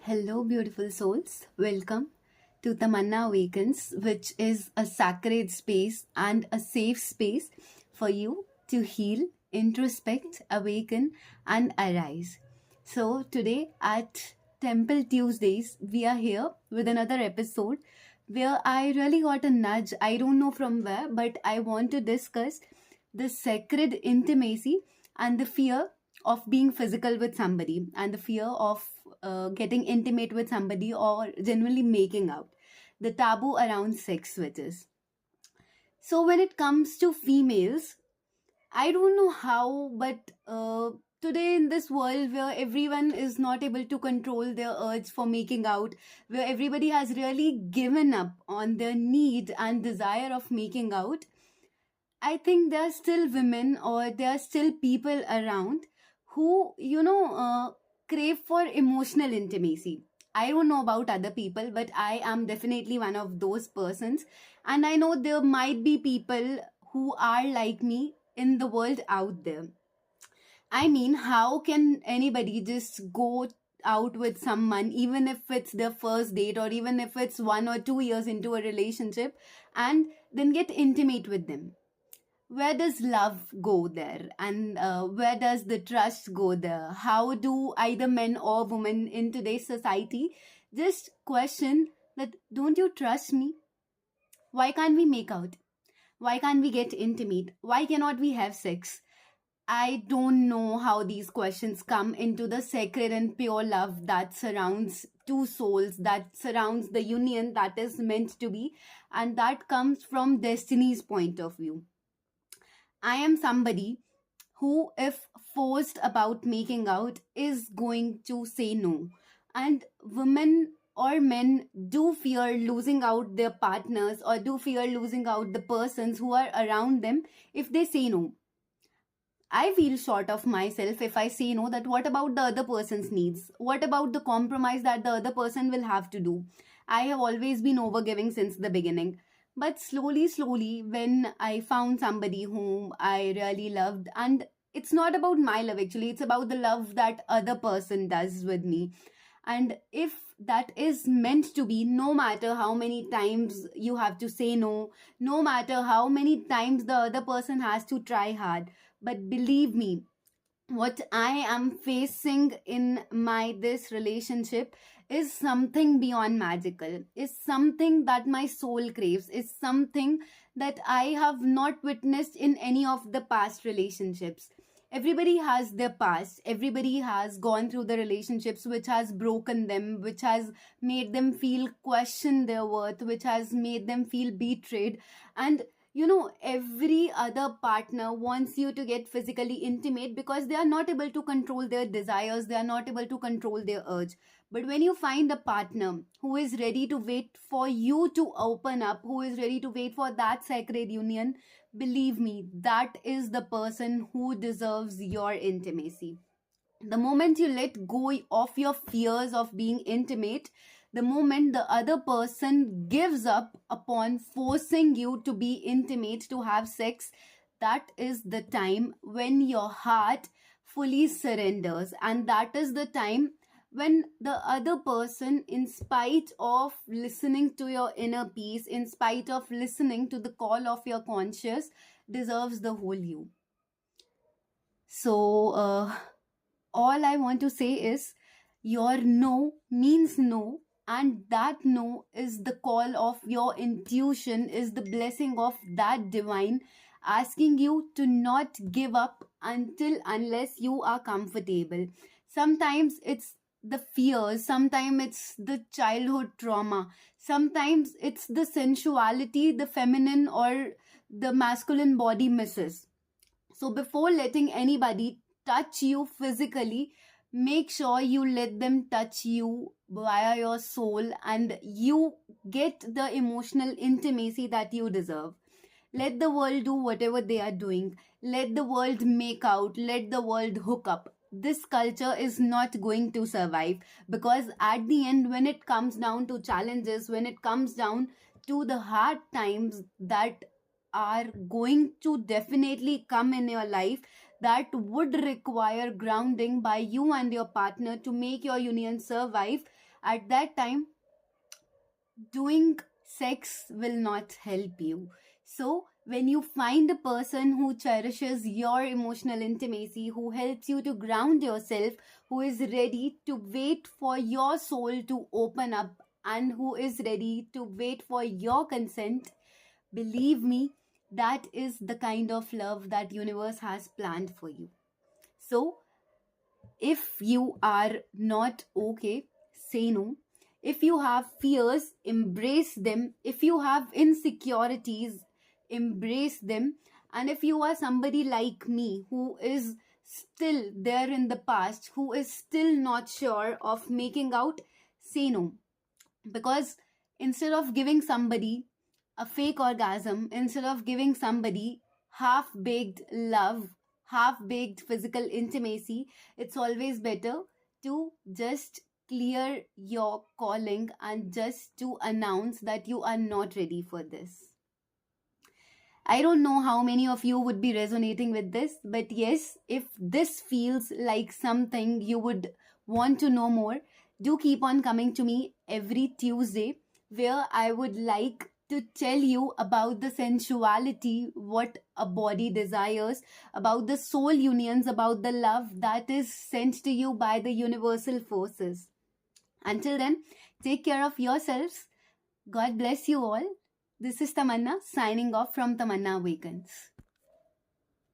Hello, beautiful souls. Welcome to Tamanna Awakens, which is a sacred space and a safe space for you to heal, introspect, awaken, and arise. So, today at Temple Tuesdays, we are here with another episode where I really got a nudge. I don't know from where, but I want to discuss the sacred intimacy and the fear of being physical with somebody and the fear of getting intimate with somebody or genuinely making out, the taboo around sex switches. So when it comes to females, I don't know how, but today in this world where everyone is not able to control their urge for making out, where everybody has really given up on their need and desire of making out, I think there are still women or there are still people around who, crave for emotional intimacy. I don't know about other people, but I am definitely one of those persons. And I know there might be people who are like me in the world out there. I mean, how can anybody just go out with someone, even if it's their first date or even if it's 1 or 2 years into a relationship, and then get intimate with them? Where does love go there, and where does the trust go there? How do either men or women in today's society just question that, don't you trust me? Why can't we make out? Why can't we get intimate? Why cannot we have sex? I don't know how these questions come into the sacred and pure love that surrounds two souls, that surrounds the union that is meant to be, and that comes from destiny's point of view. I am somebody who, if forced about making out, is going to say no. And women or men do fear losing out their partners or do fear losing out the persons who are around them if they say no. I feel short of myself if I say no, that what about the other person's needs? What about the compromise that the other person will have to do? I have always been overgiving since the beginning. But slowly, when I found somebody whom I really loved, and it's not about my love actually, it's about the love that other person does with me. And if that is meant to be, no matter how many times you have to say no, no matter how many times the other person has to try hard, but believe me, what I am facing in my this relationship is something beyond magical, is something that my soul craves, is something that I have not witnessed in any of the past relationships. Everybody has their past, everybody has gone through the relationships which has broken them, which has made them feel question their worth, which has made them feel betrayed. And every other partner wants you to get physically intimate because they are not able to control their desires, they are not able to control their urge. But when you find a partner who is ready to wait for you to open up, who is ready to wait for that sacred union, believe me, that is the person who deserves your intimacy. The moment you let go of your fears of being intimate, the moment the other person gives up upon forcing you to be intimate, to have sex, that is the time when your heart fully surrenders. And that is the time when the other person, in spite of listening to your inner peace, in spite of listening to the call of your conscious, deserves the whole you. So, all I want to say is your no means no, and that no is the call of your intuition, is the blessing of that divine asking you to not give up until unless you are comfortable. Sometimes it's the fears, sometimes it's the childhood trauma, sometimes it's the sensuality the feminine or the masculine body misses. So before letting anybody touch you physically, make sure you let them touch you via your soul and you get the emotional intimacy that you deserve. Let the world do whatever they are doing. Let the world make out. Let the world hook up. This culture is not going to survive, because at the end, when it comes down to challenges, when it comes down to the hard times that are going to definitely come in your life, that would require grounding by you and your partner to make your union survive, At that time, doing sex will not help you. So, when you find a person who cherishes your emotional intimacy, who helps you to ground yourself, who is ready to wait for your soul to open up, and who is ready to wait for your consent, believe me, that is the kind of love that universe has planned for you. So, if you are not okay, say no. If you have fears, embrace them. If you have insecurities, embrace them. And if you are somebody like me who is still there in the past, who is still not sure of making out, say no. Because instead of giving somebody a fake orgasm, instead of giving somebody half baked love, half baked physical intimacy, it's always better to just clear your calling and just to announce that you are not ready for this. I don't know how many of you would be resonating with this, but yes, if this feels like something you would want to know more, do keep on coming to me every Tuesday, where I would like to tell you about the sensuality, what a body desires, about the soul unions, about the love that is sent to you by the universal forces. Until then, take care of yourselves. God bless you all. This is Tamanna signing off from Tamanna Awakens.